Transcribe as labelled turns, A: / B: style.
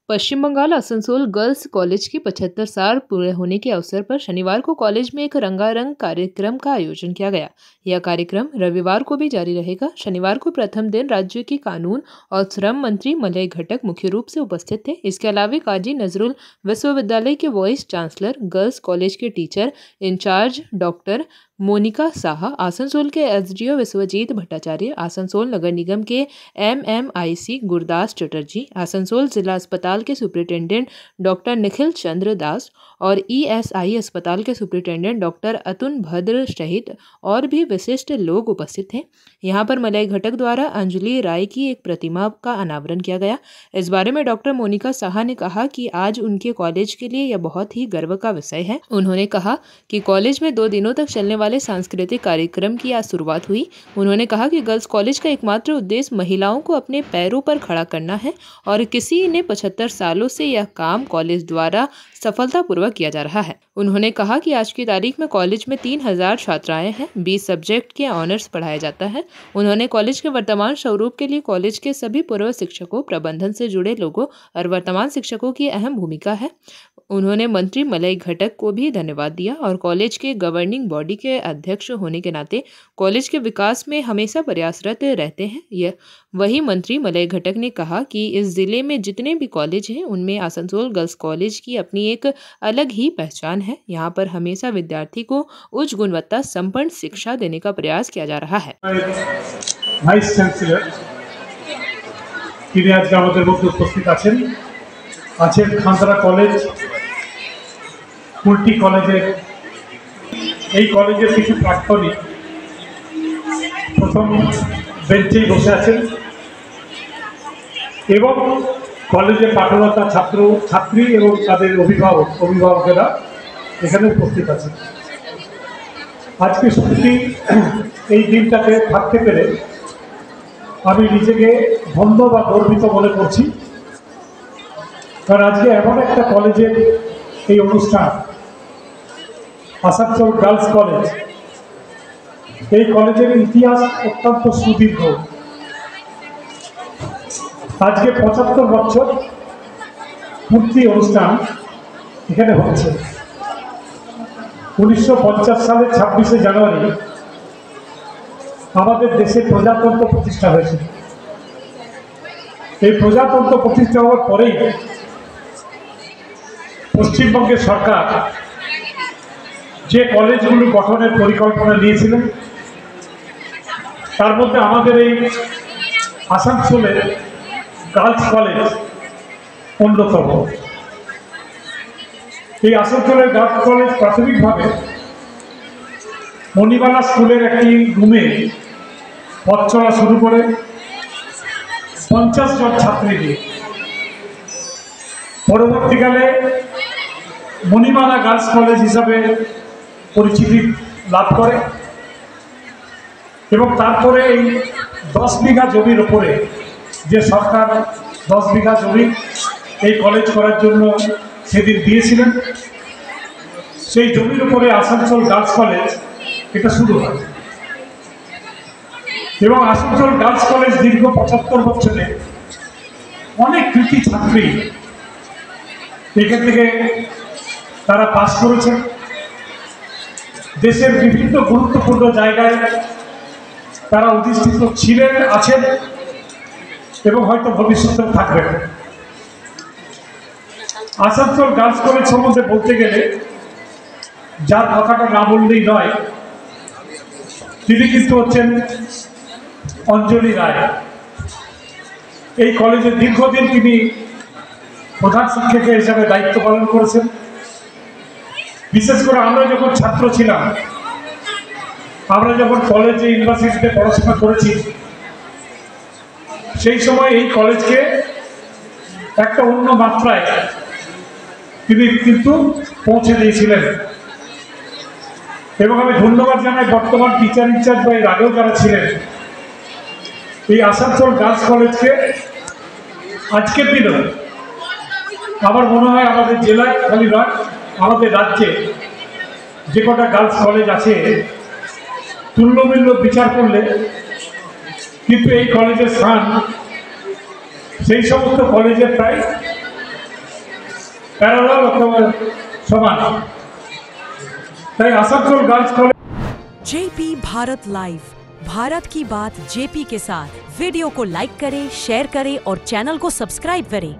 A: पश्चिम Bengal Asansol girls college के 75 साल पूरे होने के अवसर पर शनिवार को कॉलेज में एक रंगारंग कार्यक्रम का आयोजन किया गया। यह कार्यक्रम रविवार को भी जारी रहेगा। शनिवार को प्रथम दिन राज्य के कानून और श्रम मंत्री मलय घटक मुख्य रूप से उपस्थित थे। इसके अलावा काजी नजरुल विश्वविद्यालय के वाइस चांसलर, गर्ल्स कॉलेज के teacher in charge doctor Monika Saha, Asansol के एसडीओ विश्वजीत भट्टाचार्य, आसनसोल नगर निगम के एमएमआईसी गुरदास चटर्जी, आसनसोल जिला अस्पताल के सुपरिटेंडेंट डॉक्टर निखिल चंद्र दास और ईएसआई अस्पताल के सुपरिटेंडेंट डॉक्टर अतुल भद्र सहित और भी विशिष्ट लोग उपस्थित थे। यहाँ पर मलय घटक द्वारा अंजलि राय की एक प्रतिमा का अनावरण किया गया। इस बारे में डॉक्टर मोनिका साहा ने कहा कि आज उनके कॉलेज के लिए यह बहुत ही गर्व का विषय है। उन्होंने कहा कि कॉलेज में 2 दिनों तक चलने वाले सांस्कृतिक कार्यक्रम की आज शुरुआत हुई। उन्होंने कहा कि गर्ल्स कॉलेज का एकमात्र उद्देश्य महिलाओं को अपने पैरों पर खड़ा करना है और किसी ने 75 सालों से यह काम कॉलेज द्वारा सफलतापूर्वक किया जा रहा है। उन्होंने कहा कि आज की तारीख में कॉलेज में 3000 छात्राएं हैं, 20 सब्जेक्ट के ऑनर्स पढ़ाया जाता है। उन्होंने कॉलेज के वर्तमान स्वरूप के लिए कॉलेज के सभी पूर्व शिक्षकों, प्रबंधन से जुड़े लोगों और वर्तमान शिक्षकों की अहम भूमिका है। उन्होंने मंत्री मलय घटक को भी धन्यवाद दिया और कॉलेज के गवर्निंग बॉडी के अध्यक्ष होने के नाते कॉलेज के विकास में हमेशा प्रयासरत रहते हैं। वही मंत्री मलय घटक ने कहा कि इस जिले में जितने भी कॉलेज हैं उनमें आसनसोल गर्ल्स कॉलेज की अपनी एक अलग ही पहचान है। यहाँ पर हमेशा विद्यार्थी को उच्च गुणवत्ता संपन्न शिक्षा देने का प्रयास किया जा रहा है।
B: वाइस चांसलर তিনি আজকে আমাদের মধ্যে উপস্থিত আছেন খানতলা কলেজ, কুলটি কলেজের এই কলেজের কিছু প্রাক্তনী প্রথম বেঞ্চেই বসে আছেন এবং কলেজে পাঠরত ছাত্রী এবং তাদের অভিভাবকেরা এখানে উপস্থিত আছেন। আজকে সত্যি এই দিনটাতে থাকতে পেরে আমি নিজেকে ধন্য বা গর্বিত মনে করছি। কারণ আজকে এমন একটা কলেজের এই অনুষ্ঠান, আসানসোল গার্লস কলেজ, এই কলেজের ইতিহাস অত্যন্ত সুদীর্ঘ। আজকে 75 বছর পূর্তি অনুষ্ঠান এখানে হচ্ছে। 1950 সালের 26শে জানুয়ারি আমাদের দেশে প্রজাতন্ত্র প্রতিষ্ঠা হয়েছিল। এই প্রজাতন্ত্র প্রতিষ্ঠা হওয়ার পরেই পশ্চিমবঙ্গের সরকার যে কলেজগুলো গঠনের পরিকল্পনা নিয়েছিলেন তার মধ্যে আমাদের এই আসানসোলের গার্লস কলেজ অন্যতম। এই আসানসোলের গার্লস কলেজ প্রাথমিকভাবে মণিবালা স্কুলের একটি রুমে পথ চলা শুরু করে 50 জন ছাত্রী নিয়ে পরবর্তীকালে মণিমালা গার্লস কলেজ হিসাবে পরিচিতি লাভ করে এবং তারপরে এই 10 বিঘা জমির ওপরে যে সরকার 10 বিঘা জমি এই কলেজ করার জন্য সেদিন দিয়েছিলেন, সেই জমির উপরে আসানসোল গার্লস কলেজ এটা শুরু হয় এবং আসানসোল গার্লস কলেজ দীর্ঘ 75 বছরে অনেক কৃতি ছাত্রী এখান থেকে তারা পাস করেছেন। দেশের বিভিন্ন গুরুত্বপূর্ণ জায়গায় তারা অধিষ্ঠিত ছিলেন, আছেন এবং হয়তো ভবিষ্যতেও থাকবেন। আসানসোল গার্লস কলেজ সম্বন্ধে বলতে গেলে যার কথাটা না বললেই নয়, তিনি কিন্তু হচ্ছেন অঞ্জলি রায়। এই কলেজে দীর্ঘদিন তিনি প্রধান শিক্ষিকা হিসাবে দায়িত্ব পালন করেছেন। বিশেষ করে আমরা যখন ছাত্র ছিলাম, আমরা যখন কলেজে ইউনিভার্সিটিতে পড়াশোনা করেছি, সেই সময় এই কলেজকে একটা অন্য মাত্রায় তিনি কিন্তু পৌঁছে দিয়েছিলেন এবং আমি ধন্যবাদ জানাই বর্তমান টিচার ইনচার্জ বা এর আগেও যারা ছিলেন এই আসানসোল গার্লস কলেজকে। আজকের দিনেও আমার মনে হয় আমাদের জেলায় খালি নয়, আমাদের রাজ্যে যে কটা গার্লস কলেজ আছে তুল্যমূল্য বিচার করলে কিন্তু এই কলেজের স্থান সেই সমস্ত কলেজের প্রায় প্যারালাল অথবা সমান। তাই Asansol girls college
C: JP Bharat live, Bharat की बात जेपी के साथ। वीडियो को लाइक करें, शेयर करें और चैनल को सब्सक्राइब करें।